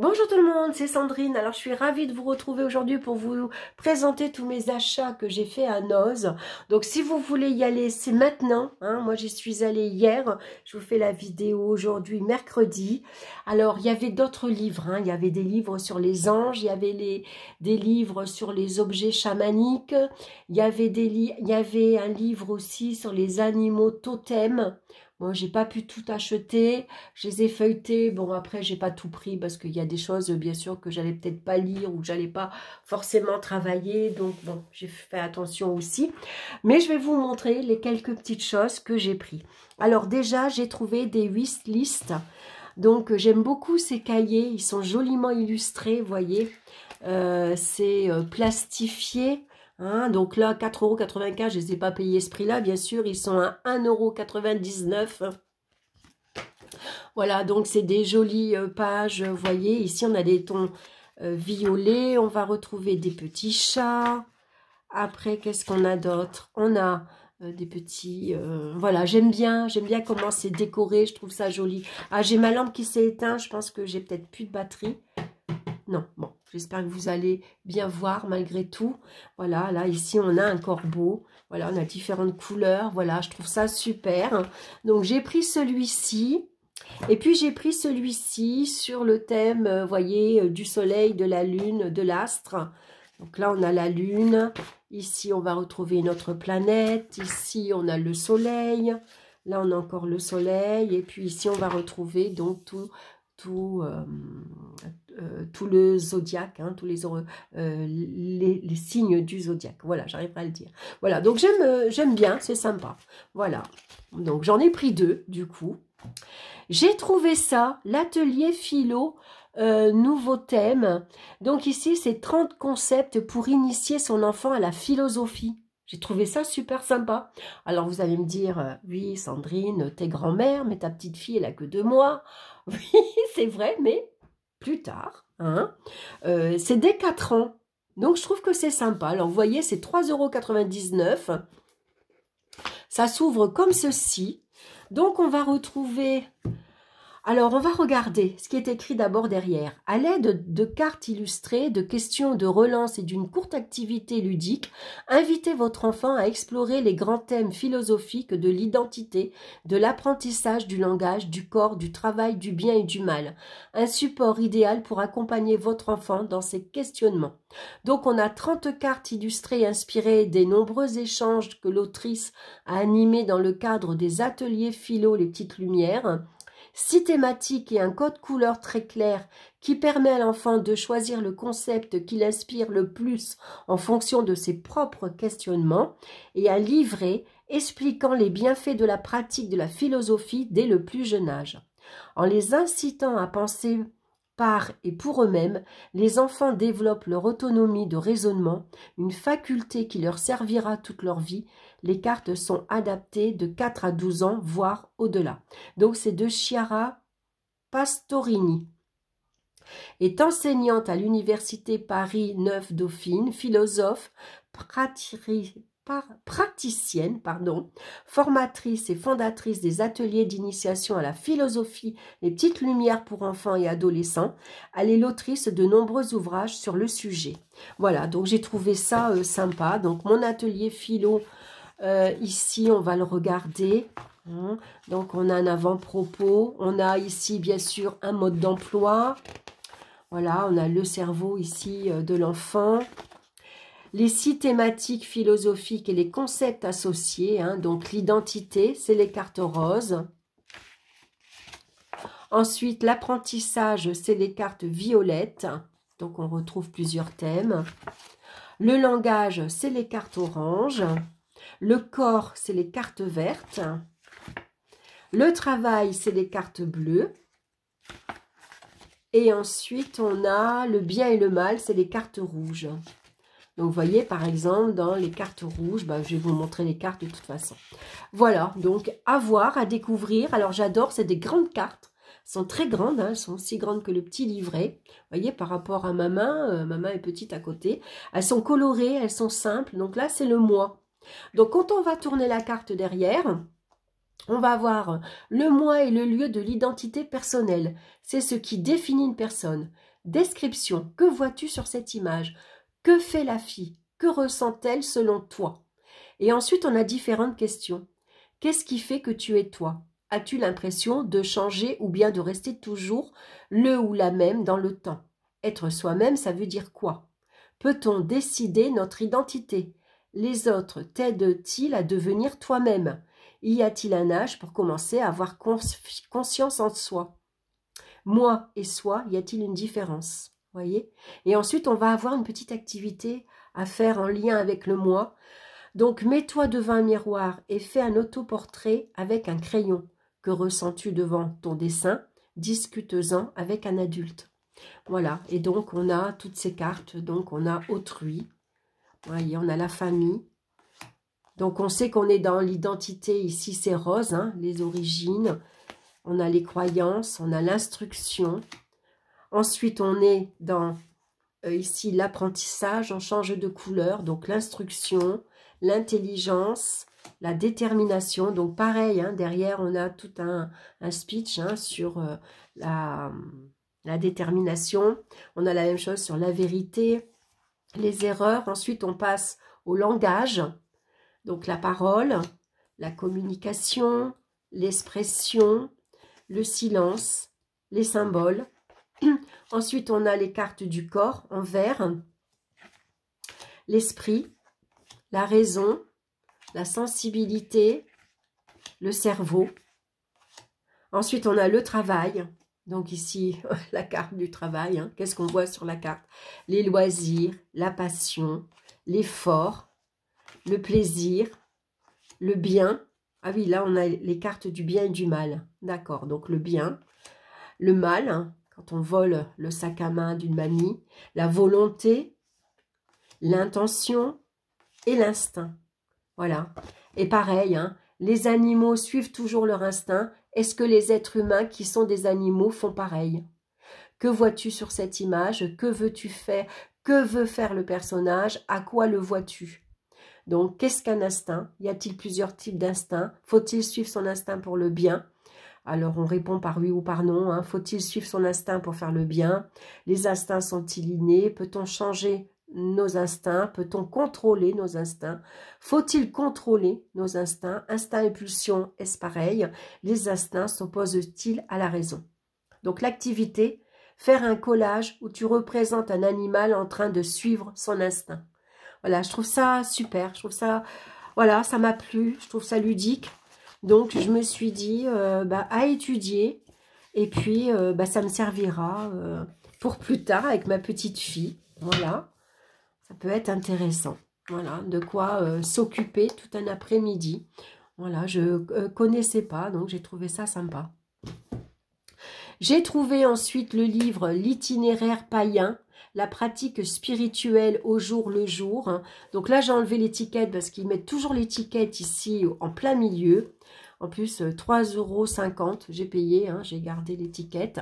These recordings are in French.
Bonjour tout le monde, c'est Sandrine. Alors je suis ravie de vous retrouver aujourd'hui pour vous présenter tous mes achats que j'ai fait à Noz. Donc si vous voulez y aller, c'est maintenant. Moi j'y suis allée hier. Je vous fais la vidéo aujourd'hui, mercredi. Alors il y avait d'autres livres. Il y avait des livres sur les anges, il y avait des livres sur les objets chamaniques. Il y avait un livre aussi sur les animaux totems. Moi, j'ai pas pu tout acheter, je les ai feuilletés. Bon, après, j'ai pas tout pris parce qu'il y a des choses, bien sûr, que j'allais peut-être pas lire ou que j'allais pas forcément travailler. Donc, bon, j'ai fait attention aussi. Mais je vais vous montrer les quelques petites choses que j'ai pris. Alors, déjà, j'ai trouvé des wishlist. Donc, j'aime beaucoup ces cahiers. Ils sont joliment illustrés, vous voyez. C'est plastifié. Donc là, 4,95 €, je ne les ai pas payés ce prix-là, bien sûr, ils sont à 1,99 €. Voilà, donc c'est des jolies pages, vous voyez, ici on a des tons violets, on va retrouver des petits chats. Après, qu'est-ce qu'on a d'autre? On a des petits... voilà, j'aime bien comment c'est décoré, je trouve ça joli. Ah, j'ai ma lampe qui s'est éteinte, je pense que j'ai peut-être plus de batterie. Non, bon, j'espère que vous allez bien voir malgré tout. Voilà, là, ici, on a un corbeau. Voilà, on a différentes couleurs. Voilà, je trouve ça super. Donc, j'ai pris celui-ci. Et puis, j'ai pris celui-ci sur le thème, vous voyez, du soleil, de la lune, de l'astre. Donc là, on a la lune. Ici, on va retrouver notre planète. Ici, on a le soleil. Là, on a encore le soleil. Et puis ici, on va retrouver donc tout le zodiaque, tous les signes du zodiaque. Voilà, j'arriverai à le dire. Voilà, donc j'aime bien, c'est sympa. Voilà, donc j'en ai pris deux, du coup. J'ai trouvé ça, l'atelier philo, nouveau thème. Donc ici, c'est 30 concepts pour initier son enfant à la philosophie. J'ai trouvé ça super sympa. Alors, vous allez me dire, oui, Sandrine, t'es grand-mère, mais ta petite fille, elle a que 2 mois. Oui, c'est vrai, mais plus tard. C'est dès 4 ans. Donc, je trouve que c'est sympa. Alors, vous voyez, c'est 3,99 €. Ça s'ouvre comme ceci. Donc, on va retrouver... Alors, on va regarder ce qui est écrit d'abord derrière. À l'aide de cartes illustrées, de questions de relance et d'une courte activité ludique, invitez votre enfant à explorer les grands thèmes philosophiques de l'identité, de l'apprentissage du langage, du corps, du travail, du bien et du mal. Un support idéal pour accompagner votre enfant dans ses questionnements. Donc, on a 30 cartes illustrées inspirées des nombreux échanges que l'autrice a animés dans le cadre des ateliers philo Les Petites Lumières. 6 thématiques et un code couleur très clair qui permet à l'enfant de choisir le concept qui l'inspire le plus en fonction de ses propres questionnements, et un livret expliquant les bienfaits de la pratique de la philosophie dès le plus jeune âge. En les incitant à penser par et pour eux-mêmes, les enfants développent leur autonomie de raisonnement, une faculté qui leur servira toute leur vie. Les cartes sont adaptées de 4 à 12 ans, voire au-delà. Donc, c'est de Chiara Pastorini. Est enseignante à l'université Paris 9 Dauphine, philosophe, praticienne, formatrice et fondatrice des ateliers d'initiation à la philosophie Les Petites Lumières pour enfants et adolescents. Elle est l'autrice de nombreux ouvrages sur le sujet. Voilà, donc j'ai trouvé ça sympa. Donc mon atelier philo, ici on va le regarder. Donc on a un avant-propos. On a ici bien sûr un mode d'emploi. Voilà, on a le cerveau ici de l'enfant. Les 6 thématiques philosophiques et les concepts associés. Donc l'identité, c'est les cartes roses. Ensuite, l'apprentissage, c'est les cartes violettes. Donc on retrouve plusieurs thèmes. Le langage, c'est les cartes oranges. Le corps, c'est les cartes vertes. Le travail, c'est les cartes bleues. Et ensuite, on a le bien et le mal, c'est les cartes rouges. Donc, vous voyez, par exemple, dans les cartes rouges, je vais vous montrer les cartes de toute façon. Voilà, donc à voir, à découvrir. Alors, j'adore, c'est des grandes cartes. Elles sont très grandes, elles sont aussi grandes que le petit livret. Vous voyez, par rapport à ma main est petite à côté. Elles sont colorées, elles sont simples. Donc là, c'est le mois. Donc, quand on va tourner la carte derrière... On va avoir le moi et le lieu de l'identité personnelle. C'est ce qui définit une personne. Description. Que vois-tu sur cette image? Que fait la fille? Que ressent-elle selon toi? Et ensuite, on a différentes questions. Qu'est-ce qui fait que tu es toi? As-tu l'impression de changer ou bien de rester toujours le ou la même dans le temps? Être soi-même, ça veut dire quoi? Peut-on décider notre identité? Les autres t'aident-ils à devenir toi-même? Y a-t-il un âge pour commencer à avoir conscience en soi? Moi et soi, y a-t-il une différence? Voyez? Et ensuite, on va avoir une petite activité à faire en lien avec le moi. Donc, mets-toi devant un miroir et fais un autoportrait avec un crayon. Que ressens-tu devant ton dessin? Discute-en avec un adulte. Voilà, et donc on a toutes ces cartes. Donc, on a autrui. Voyez, on a la famille. Donc, on sait qu'on est dans l'identité. Ici, c'est rose, hein, les origines. On a les croyances, on a l'instruction. Ensuite, on est dans, ici, l'apprentissage. On change de couleur. Donc, l'instruction, l'intelligence, la détermination. Donc, pareil, hein, derrière, on a tout un speech hein, sur la détermination. On a la même chose sur la vérité, les erreurs. Ensuite, on passe au langage. Donc, la parole, la communication, l'expression, le silence, les symboles. Ensuite, on a les cartes du corps en vert, l'esprit, la raison, la sensibilité, le cerveau. Ensuite, on a le travail. Donc ici, la carte du travail. Hein. Qu'est-ce qu'on voit sur la carte? Les loisirs, la passion, l'effort, le plaisir, le bien. Ah oui, là, on a les cartes du bien et du mal. D'accord, donc le bien, le mal, hein, quand on vole le sac à main d'une mamie, la volonté, l'intention et l'instinct. Voilà. Et pareil, hein, les animaux suivent toujours leur instinct. Est-ce que les êtres humains qui sont des animaux font pareil? Que vois-tu sur cette image? Que veux-tu faire? Que veut faire le personnage? À quoi le vois-tu? Donc, qu'est-ce qu'un instinct? Y a-t-il plusieurs types d'instincts? Faut-il suivre son instinct pour le bien? Alors, on répond par oui ou par non. Hein. Faut-il suivre son instinct pour faire le bien? Les instincts sont-ils innés? Peut-on changer nos instincts? Peut-on contrôler nos instincts? Faut-il contrôler nos instincts? Instinct et pulsion, est-ce pareil? Les instincts s'opposent-ils à la raison? Donc, l'activité, faire un collage où tu représentes un animal en train de suivre son instinct. Voilà, je trouve ça super, je trouve ça, voilà, ça m'a plu, je trouve ça ludique. Donc, je me suis dit, à étudier, et puis, ça me servira pour plus tard avec ma petite fille. Voilà, ça peut être intéressant. Voilà, de quoi s'occuper tout un après-midi. Voilà, je ne connaissais pas, donc j'ai trouvé ça sympa. J'ai trouvé ensuite le livre « L'itinéraire païen ». La pratique spirituelle au jour le jour. Donc là, j'ai enlevé l'étiquette parce qu'ils mettent toujours l'étiquette ici en plein milieu. En plus, 3,50 €, j'ai payé, hein, j'ai gardé l'étiquette.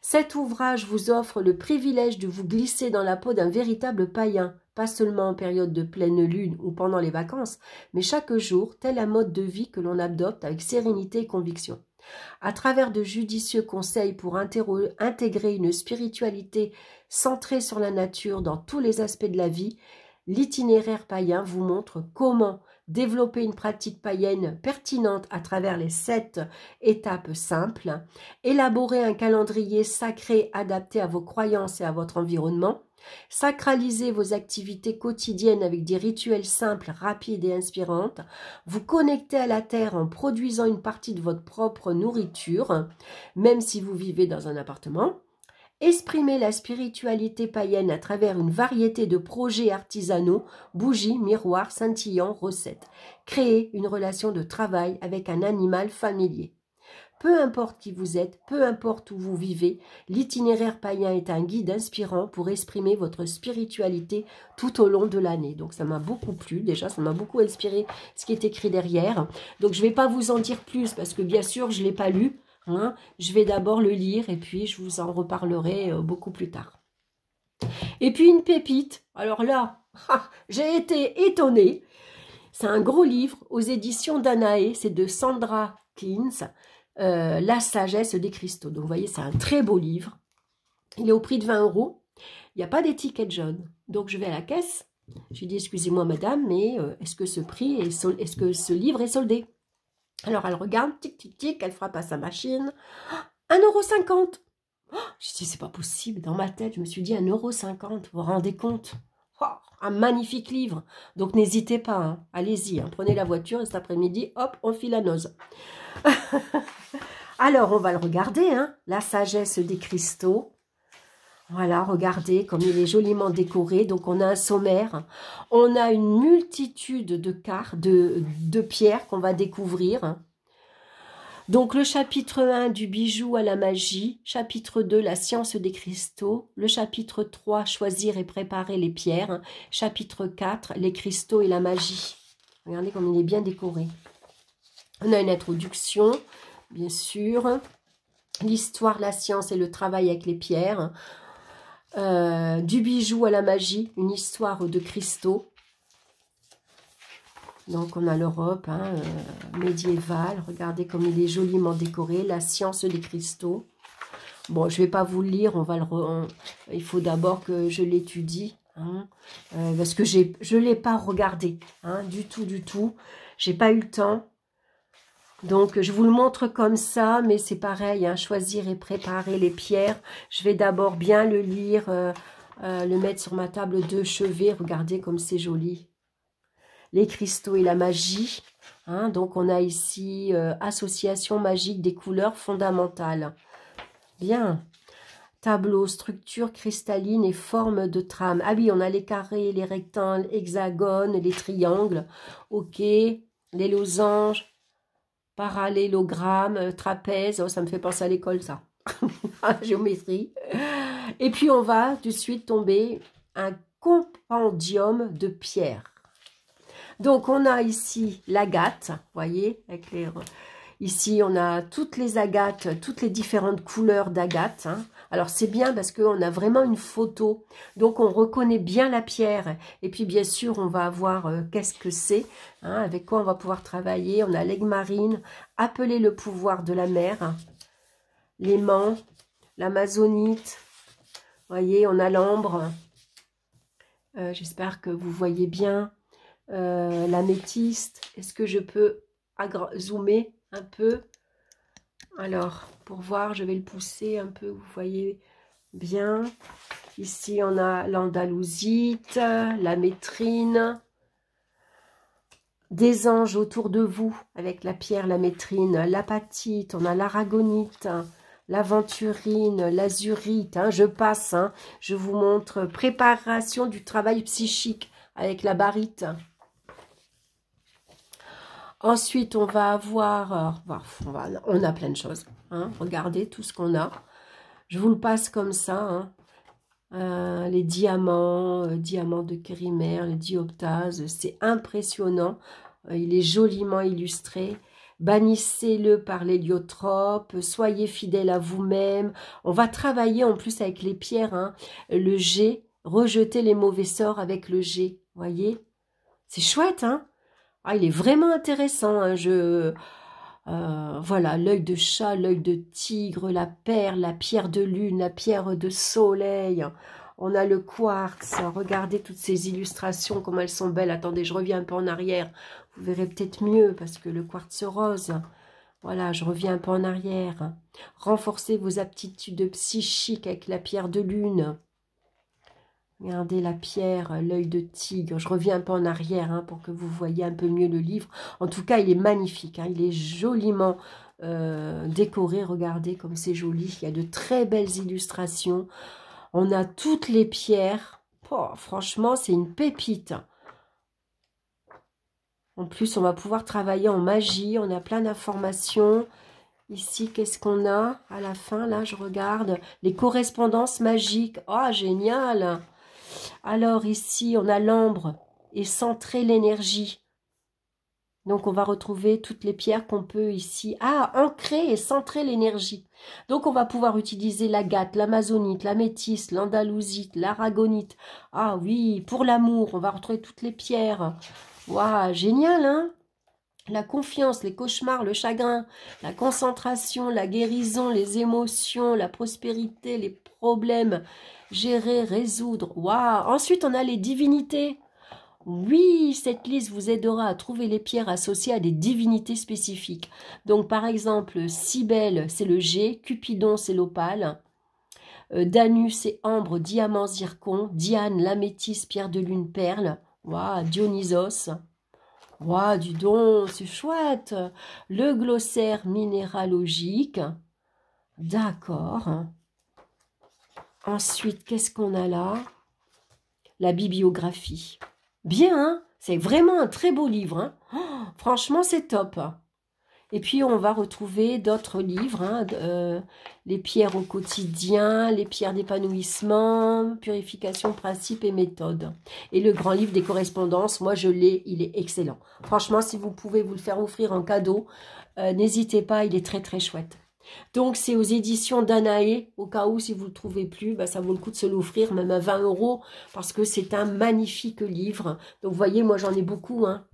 Cet ouvrage vous offre le privilège de vous glisser dans la peau d'un véritable païen, pas seulement en période de pleine lune ou pendant les vacances, mais chaque jour, tel un mode de vie que l'on adopte avec sérénité et conviction. À travers de judicieux conseils pour intégrer une spiritualité centrée sur la nature dans tous les aspects de la vie, l'itinéraire païen vous montre comment développer une pratique païenne pertinente à travers les 7 étapes simples, élaborer un calendrier sacré adapté à vos croyances et à votre environnement, sacraliser vos activités quotidiennes avec des rituels simples, rapides et inspirantes, vous connecter à la terre en produisant une partie de votre propre nourriture, même si vous vivez dans un appartement, exprimer la spiritualité païenne à travers une variété de projets artisanaux, bougies, miroirs, scintillants, recettes, créer une relation de travail avec un animal familier. Peu importe qui vous êtes, peu importe où vous vivez, l'itinéraire païen est un guide inspirant pour exprimer votre spiritualité tout au long de l'année. Donc ça m'a beaucoup plu, déjà ça m'a beaucoup inspiré ce qui est écrit derrière. Donc je ne vais pas vous en dire plus parce que bien sûr je ne l'ai pas lu. Hein. Je vais d'abord le lire et puis je vous en reparlerai beaucoup plus tard. Et puis une pépite, alors là, j'ai été étonnée. C'est un gros livre aux éditions Danaé, c'est de Sandra Klins. La sagesse des cristaux. Donc, vous voyez, c'est un très beau livre. Il est au prix de 20 €. Il n'y a pas d'étiquette jaune. Donc, je vais à la caisse. J'ai dit, excusez-moi, madame, mais est-ce que ce prix est-ce que ce livre est soldé? Alors, elle regarde, tic, tic, tic, elle frappe à sa machine. 1,50 €. Je dis, c'est pas possible. Dans ma tête, je me suis dit 1,50 €. Vous vous rendez compte? Oh, un magnifique livre. Donc, n'hésitez pas. Hein. Allez-y. Hein. Prenez la voiture et cet après-midi, hop, on file à noz. Alors, on va le regarder. Hein. La sagesse des cristaux. Voilà, regardez comme il est joliment décoré. Donc, on a un sommaire. On a une multitude de cartes, de pierres qu'on va découvrir. Donc, le chapitre 1 du bijou à la magie. Chapitre 2, la science des cristaux. Le chapitre 3, choisir et préparer les pierres. Chapitre 4, les cristaux et la magie. Regardez comme il est bien décoré. On a une introduction, bien sûr. L'histoire, la science et le travail avec les pierres. Du bijou à la magie, une histoire de cristaux. Donc, on a l'Europe médiévale. Regardez comme il est joliment décoré. La science des cristaux. Bon, je ne vais pas vous le lire. Il faut d'abord que je l'étudie. Hein, parce que je ne l'ai pas regardé. Hein, du tout, du tout. Je n'ai pas eu le temps. Donc, je vous le montre comme ça, mais c'est pareil, hein, choisir et préparer les pierres. Je vais d'abord bien le lire, le mettre sur ma table de chevet. Regardez comme c'est joli. Les cristaux et la magie. Hein, donc, on a ici association magique des couleurs fondamentales. Bien. Tableau, structure cristalline et forme de trame. Ah oui, on a les carrés, les rectangles, hexagones, les triangles. Ok. Les losanges. Parallélogramme, trapèze, oh, ça me fait penser à l'école ça, géométrie. Et puis on va de suite tomber un compendium de pierres. Donc on a ici l'agate, voyez, avec les... Ici on a toutes les agates, toutes les différentes couleurs d'agate. Hein. Alors c'est bien parce qu'on a vraiment une photo, donc on reconnaît bien la pierre. Et puis bien sûr on va voir qu'est-ce que c'est, hein, avec quoi on va pouvoir travailler. On a l'aigle marine, appeler le pouvoir de la mer, l'aimant, l'amazonite, voyez on a l'ambre, j'espère que vous voyez bien, l'améthyste. Est-ce que je peux zoomer un peu? Alors, pour voir, je vais le pousser un peu, vous voyez bien. Ici, on a l'andalousite, la métrine, des anges autour de vous avec la pierre, la métrine, l'apatite, on a l'aragonite, l'aventurine, l'azurite. Hein, je passe, hein, je vous montre préparation du travail psychique avec la barite. Ensuite, on va avoir, on a plein de choses. Hein, regardez tout ce qu'on a. Je vous le passe comme ça. Hein. Les diamants, diamants de Kérimer, les dioptases, c'est impressionnant. Il est joliment illustré. Bannissez-le par l'héliotrope, soyez fidèle à vous-même. On va travailler en plus avec les pierres. Hein, le jet, rejeter les mauvais sorts avec le jet. Voyez, c'est chouette, hein. Ah, il est vraiment intéressant. Hein, voilà, l'œil de chat, l'œil de tigre, la perle, la pierre de lune, la pierre de soleil. On a le quartz. Regardez toutes ces illustrations, comme elles sont belles. Attendez, je reviens un peu en arrière. Vous verrez peut-être mieux parce que le quartz rose. Voilà, je reviens un peu en arrière. Renforcez vos aptitudes psychiques avec la pierre de lune. Regardez la pierre, l'œil de tigre. Je reviens un peu en arrière hein, pour que vous voyez un peu mieux le livre. En tout cas, il est magnifique. Hein, il est joliment décoré. Regardez comme c'est joli. Il y a de très belles illustrations. On a toutes les pierres. Oh, franchement, c'est une pépite. En plus, on va pouvoir travailler en magie. On a plein d'informations. Ici, qu'est-ce qu'on a à la fin? Là, je regarde. Les correspondances magiques. Oh, génial! Alors ici, on a l'ambre et centrer l'énergie. Donc, on va retrouver toutes les pierres qu'on peut ici. Ah, ancrer et centrer l'énergie. Donc, on va pouvoir utiliser l'agate, l'amazonite, l'améthyste, l'andalousite, l'aragonite. Ah oui, pour l'amour, on va retrouver toutes les pierres. Waouh, génial, hein? la confiance, les cauchemars, le chagrin, la concentration, la guérison, les émotions, la prospérité, les problèmes, gérer, résoudre. Waouh! Ensuite, on a les divinités. Oui, cette liste vous aidera à trouver les pierres associées à des divinités spécifiques. Donc, par exemple, Cybèle, c'est le G, Cupidon, c'est l'opale, Danus, c'est ambre, diamant, zircon, Diane, l'améthyste, pierre de lune, perle, waouh, Dionysos. Waouh, dis donc, c'est chouette. Le glossaire minéralogique. D'accord. Ensuite, qu'est-ce qu'on a là? La bibliographie. Bien, hein? C'est vraiment un très beau livre. Hein? Oh, franchement, c'est top. Et puis, on va retrouver d'autres livres. Hein, les pierres au quotidien, les pierres d'épanouissement, purification, principes et méthodes. Et le grand livre des correspondances, moi, je l'ai, il est excellent. Franchement, si vous pouvez vous le faire offrir en cadeau, n'hésitez pas, il est très, très chouette. Donc, c'est aux éditions Danaé. Au cas où, si vous ne le trouvez plus, bah, ça vaut le coup de se l'offrir, même à 20 €, parce que c'est un magnifique livre. Donc, vous voyez, moi, j'en ai beaucoup. Hein.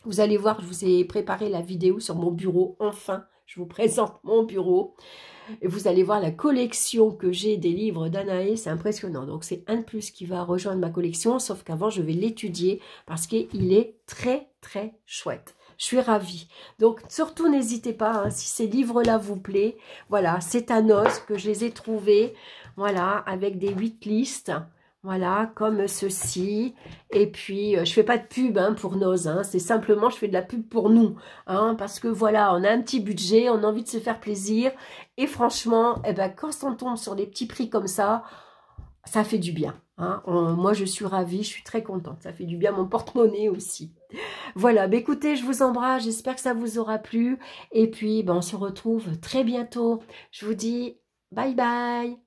Vous allez voir, je vous ai préparé la vidéo sur mon bureau. Enfin, je vous présente mon bureau. Et vous allez voir la collection que j'ai des livres d'Anaé. C'est impressionnant. Donc, c'est un de plus qui va rejoindre ma collection. Sauf qu'avant, je vais l'étudier parce qu'il est très, très chouette. Je suis ravie. Donc, surtout, n'hésitez pas, hein, si ces livres-là vous plaisent. Voilà, c'est à Noz que je les ai trouvés. Voilà, avec des 8 listes. Voilà, comme ceci. Et puis, je fais pas de pub hein, pour Noz. Hein, c'est simplement, je fais de la pub pour nous. Hein, parce que voilà, on a un petit budget, on a envie de se faire plaisir. Et franchement, eh ben, quand on tombe sur des petits prix comme ça fait du bien. Hein. Moi, je suis ravie, je suis très contente. Ça fait du bien à mon porte-monnaie aussi. Voilà, bah écoutez, je vous embrasse, j'espère que ça vous aura plu. Et puis, on se retrouve très bientôt. Je vous dis bye bye.